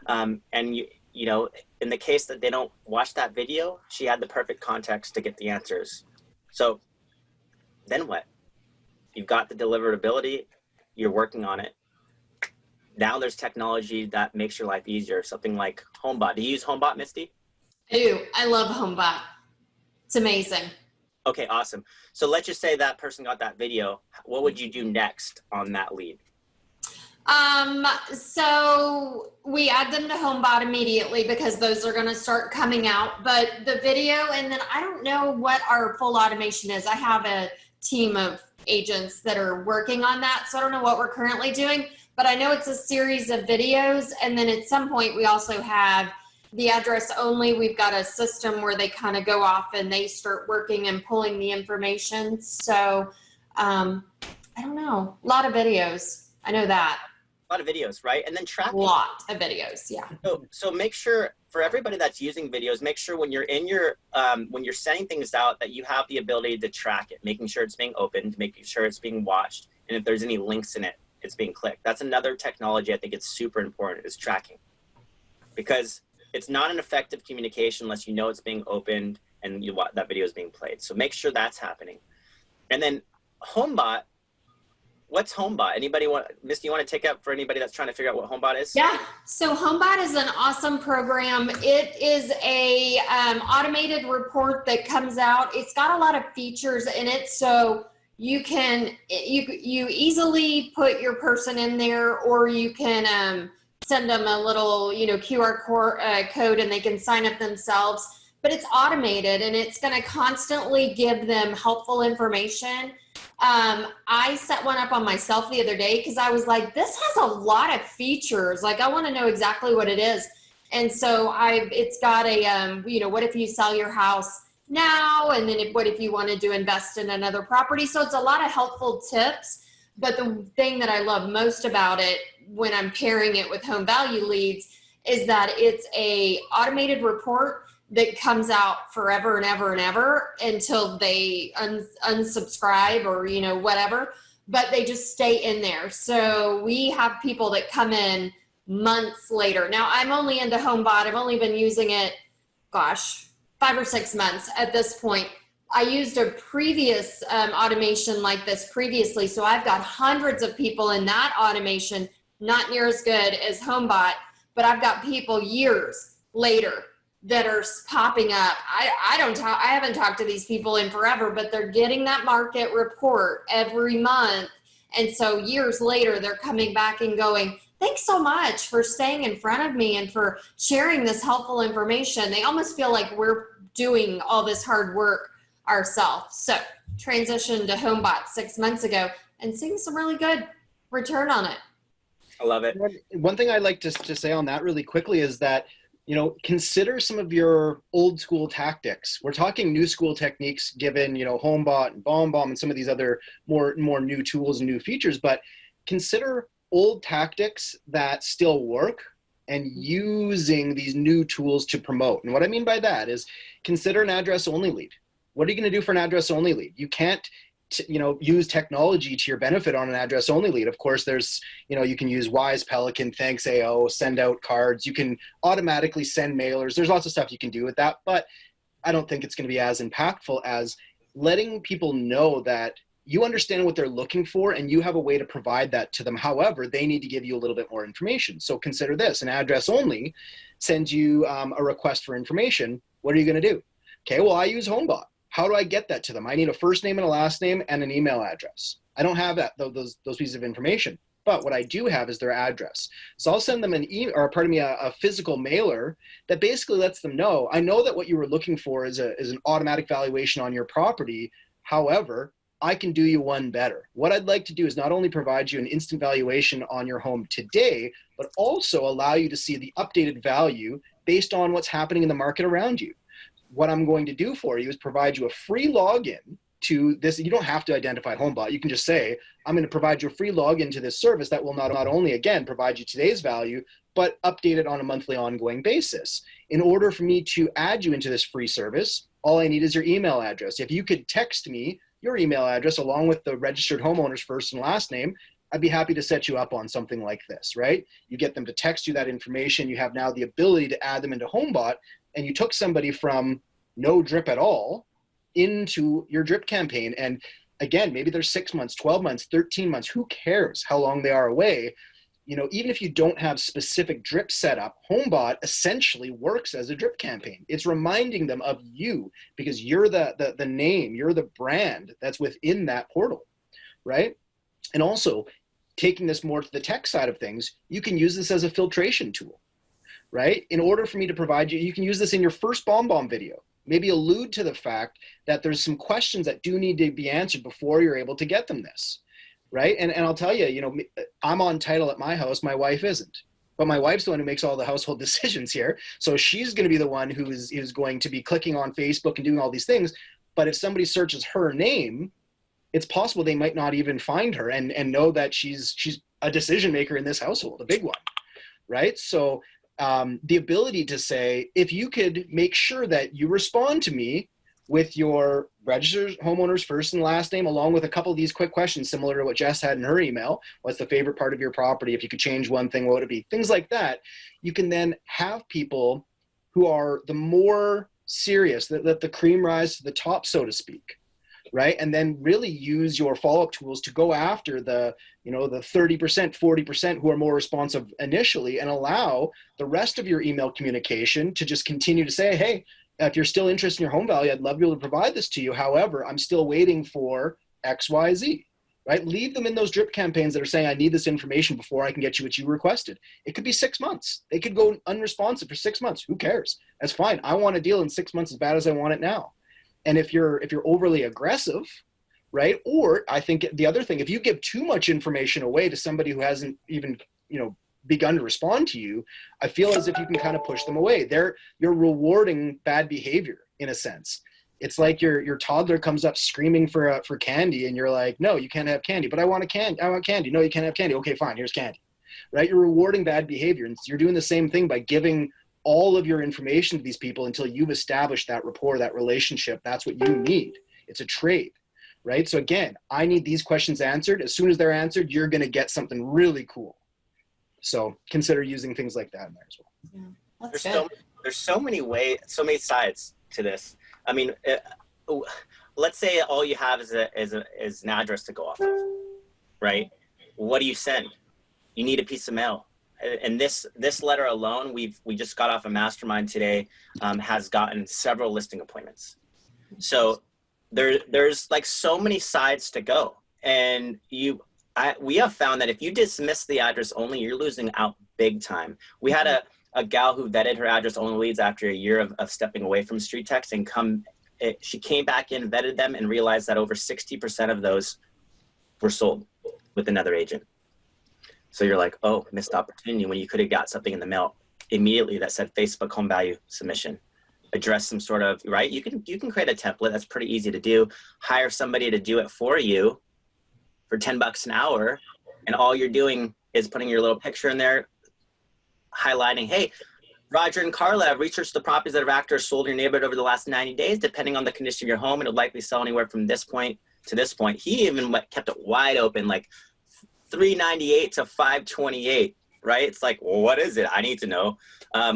And you know, in the case that they don't watch that video, she had the perfect context to get the answers. So then what? You've got the deliverability, you're working on it. Now there's technology that makes your life easier, something like HomeBot. Do you use HomeBot, Misti? I do. I love HomeBot. It's amazing. Okay, awesome. So let's just say that person got that video. What would you do next on that lead? So we add them to HomeBot immediately because those are going to start coming out. But the video, and then I don't know what our full automation is. I have a team of agents that are working on that, so I don't know what we're currently doing. But I know it's a series of videos, and then at some point we also have the address only. We've got a system where they kind of go off and they start working and pulling the information. So I don't know, a lot of videos. I know that. A lot of videos, right? And then tracking. A lot of videos, yeah. So make sure, for everybody that's using videos, make sure when you're in your, when you're sending things out that you have the ability to track it, making sure it's being opened, making sure it's being watched. And if there's any links in it, it's being clicked. That's another technology I think it's super important, is tracking. Because it's not an effective communication unless you know it's being opened and that video is being played. So make sure that's happening. And then HomeBot, what's HomeBot? Anybody want, Misti, you want to take up for anybody that's trying to figure out what HomeBot is? Yeah, so HomeBot is an awesome program. It is a automated report that comes out. It's got a lot of features in it, so you can you easily put your person in there, or you can send them a little QR code and they can sign up themselves. But it's automated and it's going to constantly give them helpful information. I set one up on myself the other day because I was like, this has a lot of features. Like, I want to know exactly what it is. And so it's got a, what if you sell your house now? And then what if you wanted to invest in another property? So it's a lot of helpful tips. But the thing that I love most about it when I'm pairing it with home value leads is that it's a automated report that comes out forever and ever and ever until they unsubscribe or, whatever, but they just stay in there. So we have people that come in months later. Now I'm only into HomeBot. I've only been using it, 5 or 6 months at this point. I used a previous automation like this previously. So I've got hundreds of people in that automation, not near as good as HomeBot, but I've got people years later that are popping up. I haven't talked to these people in forever, but they're getting that market report every month. And so years later, they're coming back and going, thanks so much for staying in front of me and for sharing this helpful information. They almost feel like we're doing all this hard work ourselves. So transitioned to HomeBot 6 months ago and seeing some really good return on it. I love it. One thing I'd like to say on that really quickly is that, consider some of your old school tactics. We're talking new school techniques given, HomeBot and BombBomb and some of these other more new tools and new features, but consider old tactics that still work and using these new tools to promote. And what I mean by that is consider an address only lead. What are you going to do for an address only lead? You can't use technology to your benefit on an address only lead. Of course, there's, you can use Wise Pelican, Thanks AO, send out cards. You can automatically send mailers. There's lots of stuff you can do with that, but I don't think it's going to be as impactful as letting people know that you understand what they're looking for and you have a way to provide that to them. However, they need to give you a little bit more information. So consider this, an address only sends you a request for information. What are you going to do? Okay, well, I use HomeBot. How do I get that to them? I need a first name and a last name and an email address. I don't have those pieces of information, but what I do have is their address. So I'll send them a physical mailer that basically lets them know, I know that what you were looking for is an automatic valuation on your property. However, I can do you one better. What I'd like to do is not only provide you an instant valuation on your home today, but also allow you to see the updated value based on what's happening in the market around you. What I'm going to do for you is provide you a free login to this. You don't have to identify HomeBot. You can just say, I'm going to provide you a free login to this service that will not only, again, provide you today's value, but update it on a monthly ongoing basis. In order for me to add you into this free service, all I need is your email address. If you could text me your email address along with the registered homeowner's first and last name, I'd be happy to set you up on something like this, right? You get them to text you that information. You have now the ability to add them into HomeBot, and you took somebody from no drip at all into your drip campaign. And again, maybe they're 6 months, 12 months, 13 months, who cares how long they are away? Even if you don't have specific drip set up, HomeBot essentially works as a drip campaign. It's reminding them of you because you're the name, you're the brand that's within that portal, right? And also taking this more to the tech side of things, you can use this as a filtration tool, right? In order for me to provide you, you can use this in your first BombBomb video. Maybe allude to the fact that there's some questions that do need to be answered before you're able to get them this, right? And I'll tell you, I'm on title at my house, my wife isn't. But my wife's the one who makes all the household decisions here. So she's going to be the one who is going to be clicking on Facebook and doing all these things. But if somebody searches her name, it's possible they might not even find her and know that she's a decision maker in this household, a big one, right? So the ability to say, if you could make sure that you respond to me with your registered homeowner's first and last name, along with a couple of these quick questions similar to what Jess had in her email. What's the favorite part of your property? If you could change one thing, what would it be? Things like that. You can then have people who are the more serious, that let the cream rise to the top, so to speak, right? And then really use your follow-up tools to go after the 30%, 40% who are more responsive initially, and allow the rest of your email communication to just continue to say, hey, if you're still interested in your home value, I'd love to be able to provide this to you. However, I'm still waiting for X, Y, Z, right? Leave them in those drip campaigns that are saying, I need this information before I can get you what you requested. It could be 6 months. They could go unresponsive for 6 months. Who cares? That's fine. I want a deal in 6 months as bad as I want it now. And if you're overly aggressive, right? Or I think the other thing, if you give too much information away to somebody who hasn't even, begun to respond to you, I feel as if you can kind of push them away. You're rewarding bad behavior in a sense. It's like your toddler comes up screaming for candy, and you're like, no, you can't have candy. But I want candy. No, you can't have candy. Okay, fine. Here's candy, right? You're rewarding bad behavior, and you're doing the same thing by giving all of your information to these people until you've established that rapport, that relationship. That's what you need. It's a trade, right? So again, I need these questions answered. As soon as they're answered, you're going to get something really cool. So consider using things like that in there as well. Yeah, there's so many ways, so many sides to this. I mean, let's say all you have is an address to go off of, right? What do you send? You need a piece of mail. And this letter alone, we just got off a mastermind today, has gotten several listing appointments. So there's like so many sides to go, and we have found that if you dismiss the address only, you're losing out big time. We had a gal who vetted her address only leads after a year of stepping away from StreetText, and she came back in, vetted them, and realized that over 60% of those were sold with another agent. So you're like, oh, missed opportunity, when you could have got something in the mail immediately that said Facebook home value submission. Address some sort of, right? You can create a template. That's pretty easy to do. Hire somebody to do it for you for $10 an hour, and all you're doing is putting your little picture in there, highlighting, hey, Roger and Carla have researched the properties that have acted or sold in your neighborhood over the last 90 days. Depending on the condition of your home, it'll likely sell anywhere from this point to this point. He even kept it wide open, like 398 to 528, right? It's like, well, what is it? I need to know.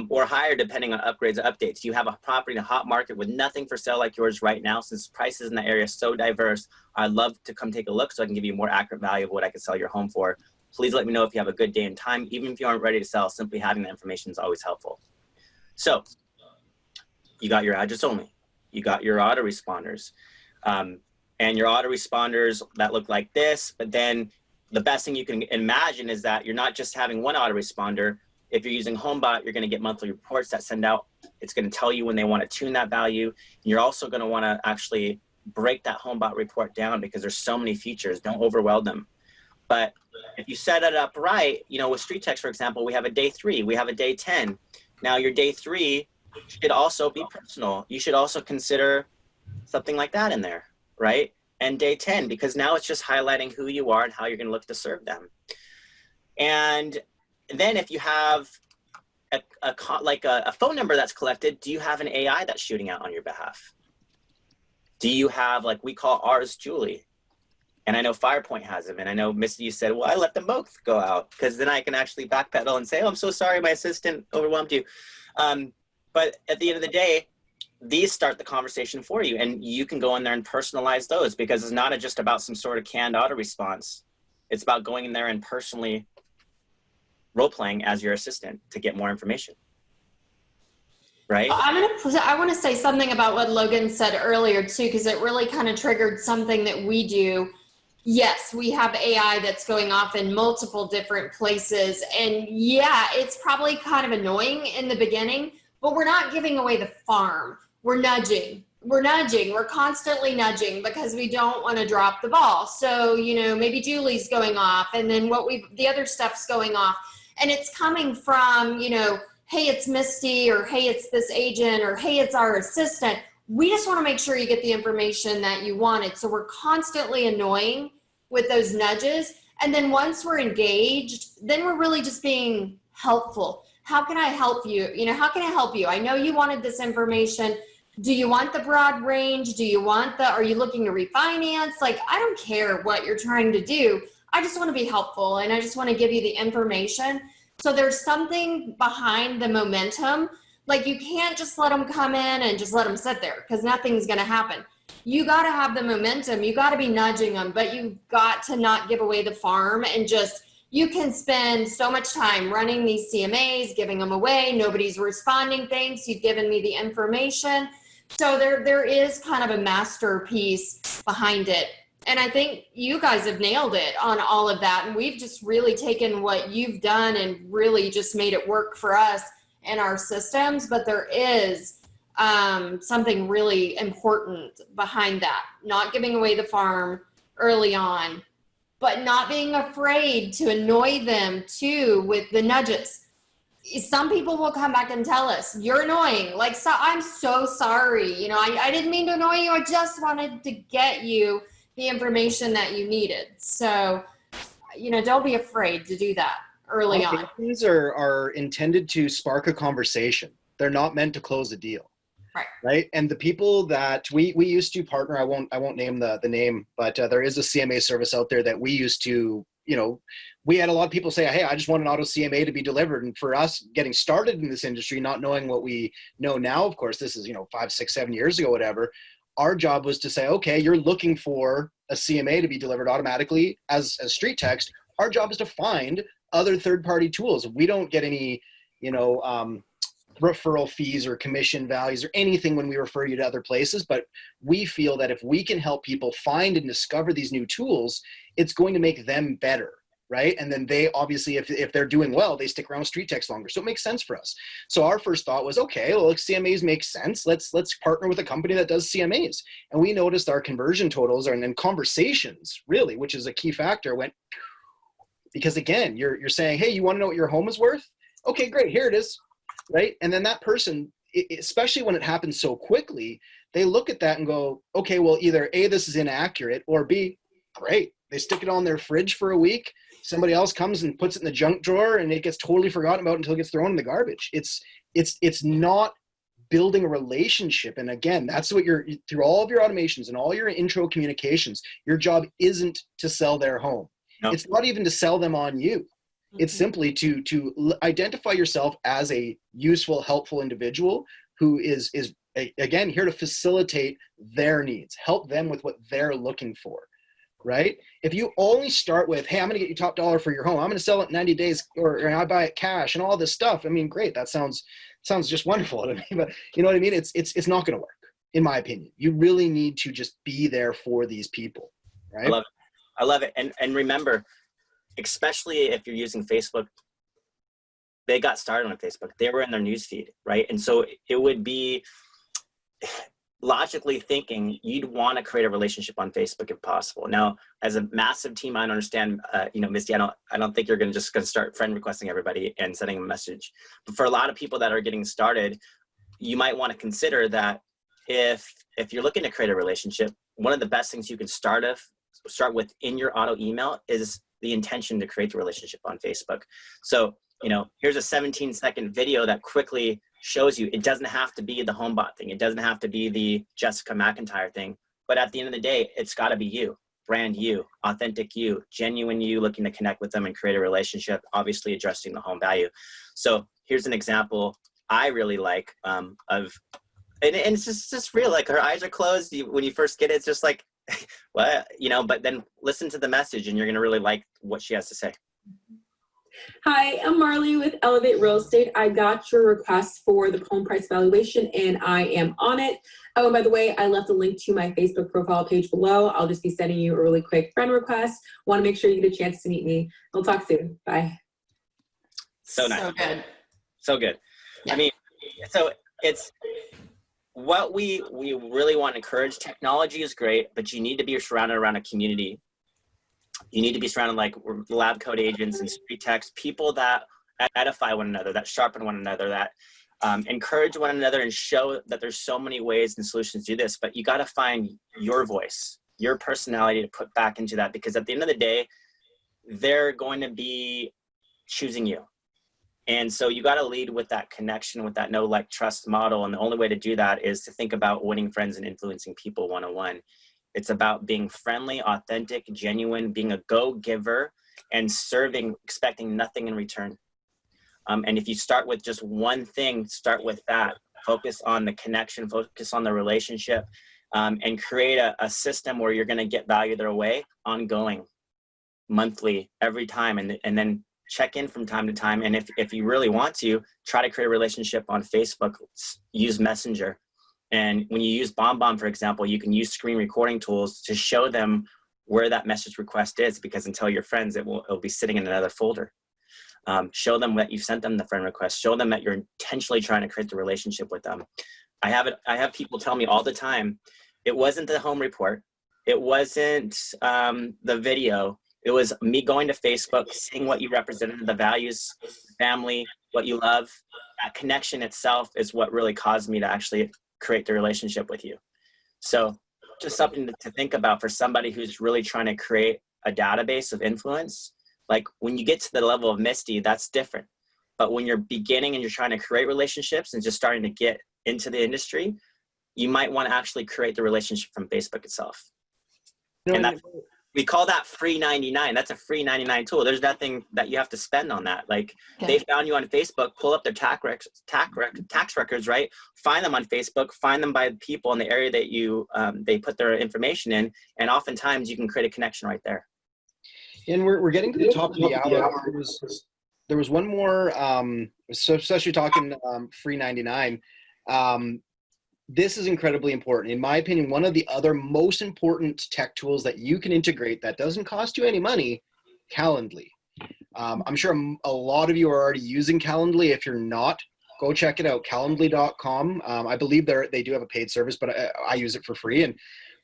Or higher, depending on upgrades or updates. You have a property in a hot market with nothing for sale like yours right now. Since prices in the area are so diverse, I'd love to come take a look so I can give you a more accurate value of what I can sell your home for. Please let me know if you have a good day and time. Even if you aren't ready to sell, simply having that information is always helpful. So you got your address only. You got your autoresponders. And your autoresponders that look like this, but then the best thing you can imagine is that you're not just having one autoresponder. If you're using HomeBot, you're going to get monthly reports that send out. It's going to tell you when they want to tune that value. And you're also going to want to actually break that HomeBot report down because there's so many features. Don't overwhelm them. But if you set it up right, with StreetText, for example, we have a day 3, we have a day 10. Now your day 3 should also be personal. You should also consider something like that in there, right? And day 10, because now it's just highlighting who you are and how you're going to look to serve them. And then if you have a phone number that's collected, do you have an AI that's shooting out on your behalf? Do you have, like we call ours Julie? And I know FirePoint has them. And I know, Misti, you said, well, I let them both go out because then I can actually backpedal and say, oh, I'm so sorry, my assistant overwhelmed you. But at the end of the day, these start the conversation for you, and you can go in there and personalize those because it's not just about some sort of canned auto response. It's about going in there and personally role-playing as your assistant to get more information. Right? I want to say something about what Logan said earlier too, because it really kind of triggered something that we do. Yes, we have AI that's going off in multiple different places. And yeah, it's probably kind of annoying in the beginning, but we're not giving away the farm. We're nudging. We're constantly nudging because we don't want to drop the ball. So, maybe Julie's going off and then the other stuff's going off. And it's coming from, hey, it's Misti, or hey, it's this agent, or hey, it's our assistant. We just want to make sure you get the information that you wanted. So we're constantly annoying with those nudges. And then once we're engaged, then we're really just being helpful how can I help you? You know, how can I help you? I know you wanted this information. Do you want the broad range? Are you looking to refinance? Like, I don't care what you're trying to do. I just want to be helpful, and I just want to give you the information. So there's something behind the momentum. Like, you can't just let them come in and just let them sit there, because nothing's going to happen. You got to have the momentum. You got to be nudging them, but you've got to not give away the farm. And just, you can spend so much time running these CMAs, giving them away. Nobody's responding. Thanks. You've given me the information. So there is kind of a masterpiece behind it. And I think you guys have nailed it on all of that. And we've just really taken what you've done and really just made it work for us and our systems. But there is something really important behind that. Not giving away the farm early on, but not being afraid to annoy them too with the nudges. Some people will come back and tell us, you're annoying. Like, so, I'm so sorry. You know, I didn't mean to annoy you. I just wanted to get you the information that you needed. So, you know, don't be afraid to do that early on. These are intended to spark a conversation. They're not meant to close a deal. Right. And the people that we used to partner, I won't name the name, but there is a CMA service out there that we used to, you know, we had a lot of people say, hey, I just want an auto CMA to be delivered. And for us getting started in this industry, not knowing what we know now, of course, this is, you know, 5, 6, 7 years ago, whatever, our job was to say, okay, you're looking for a CMA to be delivered automatically as StreetText. Our job is to find other third-party tools. We don't get any, you know, referral fees or commission values or anything when we refer you to other places, but we feel that if we can help people find and discover these new tools, it's going to make them better, right? And then they obviously, if they're doing well, they stick around with StreetText longer. So it makes sense for us. So our first thought was, okay, well, CMAs make sense. Let's partner with a company that does CMAs. And we noticed our conversion totals and then conversations, really, which is a key factor, went, because again, you're saying, hey, you want to know what your home is worth? Okay, great, here it is. Right? And then that person, especially when it happens so quickly, they look at that and go, okay, well, either A, this is inaccurate, or B, great. They stick it on their fridge for a week. Somebody else comes and puts it in the junk drawer and it gets totally forgotten about until it gets thrown in the garbage. It's not building a relationship. And again, that's what through all of your automations and all your intro communications, your job isn't to sell their home. No. It's not even to sell them on you. It's simply to identify yourself as a useful, helpful individual who is again here to facilitate their needs, help them with what they're looking for, right? If you only start with, hey, I'm going to get you top dollar for your home, I'm going to sell it in 90 days, or I buy it cash and all this stuff. I mean, great, that sounds just wonderful to me, but you know what I mean? It's not going to work, in my opinion. You really need to just be there for these people, right? I love it. And remember, especially if you're using Facebook, they got started on Facebook. They were in their newsfeed, right? And so it would be, logically thinking, you'd want to create a relationship on Facebook if possible. Now, as a massive team, I understand, you know, Misti, I don't think you're going to start friend requesting everybody and sending them a message. But for a lot of people that are getting started, you might want to consider that if you're looking to create a relationship, one of the best things you can start with in your auto email is the intention to create the relationship on Facebook. So, you know, here's a 17-second video that quickly shows you it doesn't have to be the HomeBot thing. It doesn't have to be the Jessica McIntyre thing. But at the end of the day, it's got to be you, brand you, authentic you, genuine you, looking to connect with them and create a relationship, obviously addressing the home value. So here's an example I really like and it's just real. Like, her eyes are closed. When you first get it, it's just like, well, you know, but then listen to the message and you're going to really like what she has to say. Hi, I'm Marley with Elevate Real Estate. I got your request for the home price valuation and I am on it. Oh, by the way, I left a link to my Facebook profile page below. I'll just be sending you a really quick friend request. Want to make sure you get a chance to meet me. We'll talk soon. Bye. So nice. So good. So good. Yeah. I mean, so it's what we really want to encourage. Technology is great, but you need to be surrounded around a community. You need to be surrounded like lab code agents and StreetText, people that edify one another, that sharpen one another, that encourage one another and show that there's so many ways and solutions to do this. But you got to find your voice, your personality to put back into that, because at the end of the day, they're going to be choosing you. And so you got to lead with that connection, with that know, like, trust model. And the only way to do that is to think about winning friends and influencing people one-on-one. It's about being friendly, authentic, genuine, being a go-giver, and serving, expecting nothing in return. And if you start with just one thing, start with that. Focus on the connection, focus on the relationship, and create a system where you're going to get value their way, ongoing, monthly, every time, and then check in from time to time. And if you really want to, try to create a relationship on Facebook, use Messenger. And when you use BombBomb, for example, you can use screen recording tools to show them where that message request is, because until your friends, it'll be sitting in another folder. Show them that you've sent them the friend request. Show them that you're intentionally trying to create the relationship with them. I have people tell me all the time, it wasn't the home report. It wasn't the video. It was me going to Facebook, seeing what you represented, the values, family, what you love. That connection itself is what really caused me to actually create the relationship with you. So just something to think about for somebody who's really trying to create a database of influence. Like when you get to the level of Misti, that's different. But when you're beginning and you're trying to create relationships and just starting to get into the industry, you might want to actually create the relationship from Facebook itself. And that, we call that free 99. That's a free 99 tool. There's nothing that you have to spend on that. Like they found you on Facebook, pull up their tax records, right? Find them on Facebook, find them by people in the area that you they put their information in, and oftentimes you can create a connection right there. And we're getting to the top of the hour. There was one more, so especially talking free 99. This is incredibly important. In my opinion, one of the other most important tech tools that you can integrate that doesn't cost you any money, Calendly. I'm sure a lot of you are already using Calendly. If you're not, go check it out, calendly.com. I believe they do have a paid service, but I use it for free. And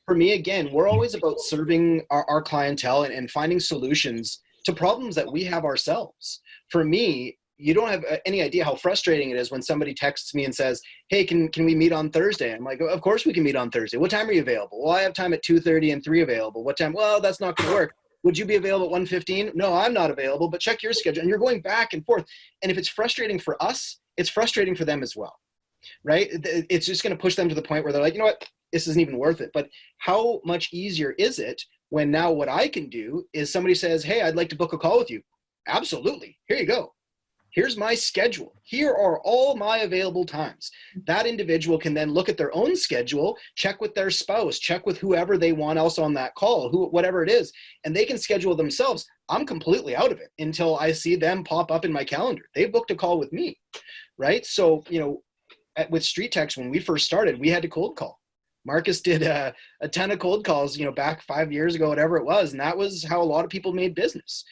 for me, again, we're always about serving our clientele and finding solutions to problems that we have ourselves. For me, you don't have any idea how frustrating it is when somebody texts me and says, hey, can we meet on Thursday? I'm like, of course we can meet on Thursday. What time are you available? Well, I have time at 2:30 and 3 available. What time? Well, that's not going to work. Would you be available at 1:15? No, I'm not available, but check your schedule. And you're going back and forth. And if it's frustrating for us, it's frustrating for them as well, right? It's just going to push them to the point where they're like, you know what? This isn't even worth it. But how much easier is it when now what I can do is somebody says, hey, I'd like to book a call with you. Absolutely. Here you go. Here's my schedule. Here are all my available times. That individual can then look at their own schedule, check with their spouse, check with whoever they want else on that call, whatever it is, and they can schedule themselves. I'm completely out of it until I see them pop up in my calendar. They booked a call with me, right? So, with StreetText, when we first started, we had to cold call. Marcus did a ton of cold calls, back 5 years ago, whatever it was, and that was how a lot of people made business.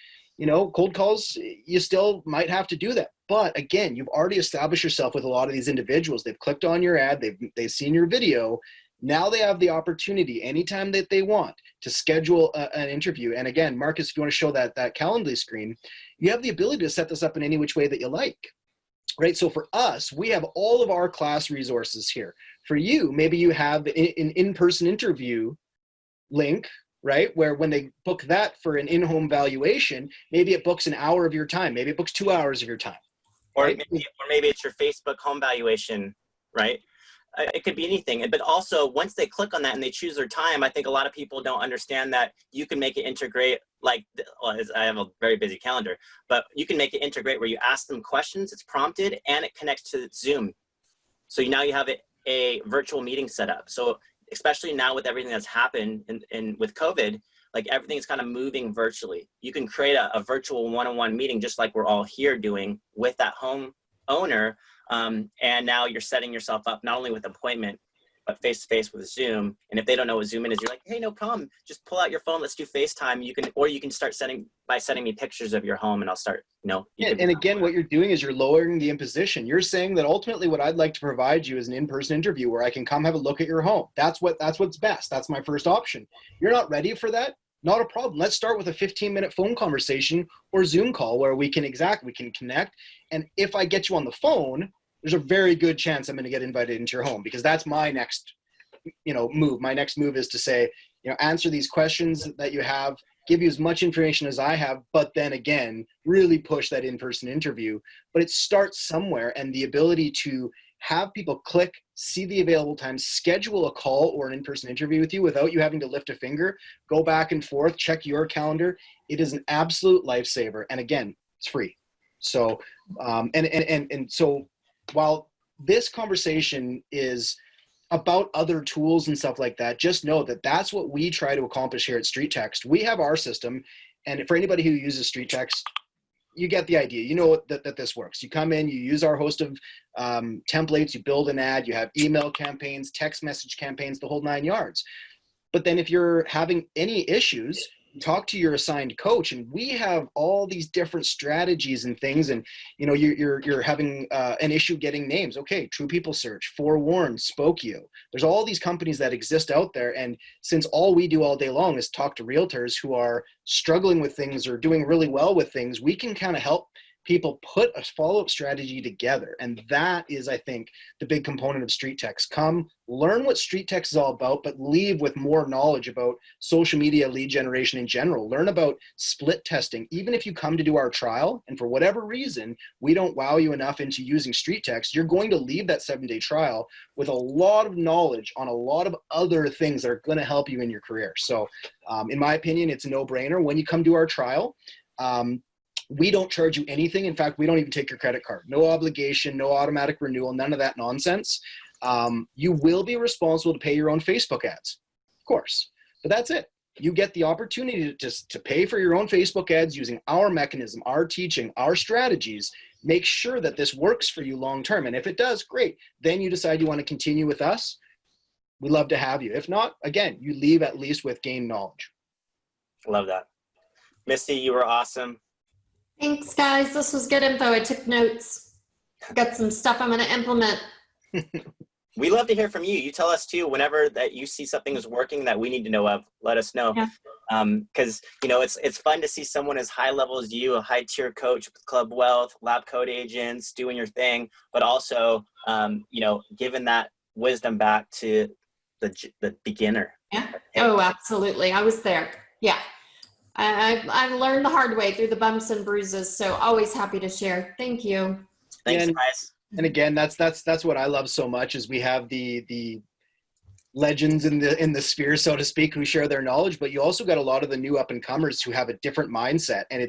Cold calls, you still might have to do that. But again, you've already established yourself with a lot of these individuals. They've clicked on your ad. They've seen your video. Now they have the opportunity anytime that they want to schedule an interview. And again, Marcus, if you want to show that Calendly screen, you have the ability to set this up in any which way that you like, right? So for us, we have all of our class resources here. For you, maybe you have an in-person interview link, right? Where when they book that for an in-home valuation, maybe it books an hour of your time. Maybe it books 2 hours of your time. Or right? maybe it's your Facebook home valuation, right? It could be anything. But also, once they click on that and they choose their time, I think a lot of people don't understand that you can make it integrate, I have a very busy calendar, but you can make it integrate where you ask them questions, it's prompted, and it connects to Zoom. So now you have a virtual meeting set up. So especially now with everything that's happened and with COVID, like everything's kind of moving virtually. You can create a virtual one-on-one meeting just like we're all here doing with that home owner. And now you're setting yourself up not only with appointment, but face-to-face with Zoom. And if they don't know what Zoom is, you're like, hey, no problem. Just pull out your phone. Let's do FaceTime. You can start sending me pictures of your home and I'll start, And again, what you're doing is you're lowering the imposition. You're saying that ultimately what I'd like to provide you is an in-person interview where I can come have a look at your home. That's what's best. That's my first option. You're not ready for that? Not a problem. Let's start with a 15-minute phone conversation or Zoom call where we can connect. And if I get you on the phone, there's a very good chance I'm going to get invited into your home, because that's my next, move. My next move is to say, answer these questions that you have. give you as much information as I have, but then again, really push that in-person interview. But it starts somewhere, and the ability to have people click, see the available time, schedule a call or an in-person interview with you without you having to lift a finger, go back and forth, check your calendar. It is an absolute lifesaver. And again, it's free. So, and so while this conversation is about other tools and stuff like that, just know that that's what we try to accomplish here at StreetText. We have our system, and for anybody who uses StreetText, you get the idea. You know that this works. You come in, you use our host of templates, you build an ad, you have email campaigns, text message campaigns, the whole 9 yards. But then if you're having any issues, talk to your assigned coach, and we have all these different strategies and things. And you know, you're having an issue getting names. Okay, True People Search, Forewarned, Spokeo. There's all these companies that exist out there, and since all we do all day long is talk to realtors who are struggling with things or doing really well with things, we can kind of help people put a follow-up strategy together. And that is, I think, the big component of StreetText. Come learn what StreetText is all about, but leave with more knowledge about social media lead generation in general. Learn about split testing. Even if you come to do our trial, and for whatever reason, we don't wow you enough into using StreetText, you're going to leave that 7-day trial with a lot of knowledge on a lot of other things that are going to help you in your career. So in my opinion, it's a no-brainer. When you come to our trial, we don't charge you anything. In fact, we don't even take your credit card. No obligation, no automatic renewal, none of that nonsense. You will be responsible to pay your own Facebook ads, of course, but that's it. You get the opportunity to pay for your own Facebook ads using our mechanism, our teaching, our strategies. Make sure that this works for you long-term. And if it does, great. Then you decide you want to continue with us. We'd love to have you. If not, again, you leave at least with gained knowledge. Love that. Misti, you were awesome. Thanks, guys. This was good info. I took notes. Got some stuff I'm going to implement. We love to hear from you. You tell us too, whenever that you see something is working that we need to know of, let us know. Yeah. Because you know, it's fun to see someone as high level as you, a high tier coach with Club Wealth, lab coat agents, doing your thing, but also, you know, giving that wisdom back to the beginner. Yeah. Oh, absolutely. I was there. Yeah. I've learned the hard way through the bumps and bruises, so always happy to share. Thank you. Thanks, guys. And again, that's what I love so much is we have the legends in the sphere, so to speak, who share their knowledge, but you also got a lot of the new up and comers who have a different mindset. And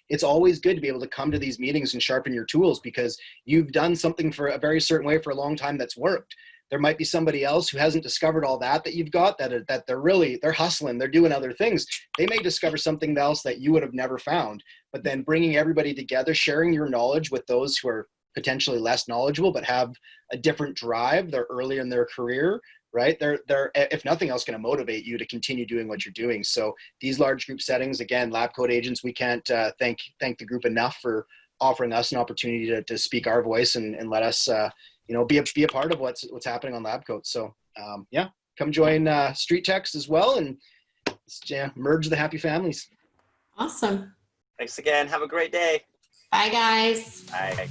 it's always good to be able to come to these meetings and sharpen your tools because you've done something for a very certain way for a long time that's worked. There might be somebody else who hasn't discovered all that you've got, that they're hustling, they're doing other things. They may discover something else that you would have never found, but then bringing everybody together, sharing your knowledge with those who are potentially less knowledgeable, but have a different drive. They're earlier in their career, right? They're if nothing else, going to motivate you to continue doing what you're doing. So these large group settings, again, lab coat agents, we can't thank the group enough for offering us an opportunity to speak our voice and let us, you know, be a part of what's happening on lab coats. So yeah, come join StreetText as well, and merge the happy families. Awesome. Thanks again. Have a great day. Bye, guys. Bye.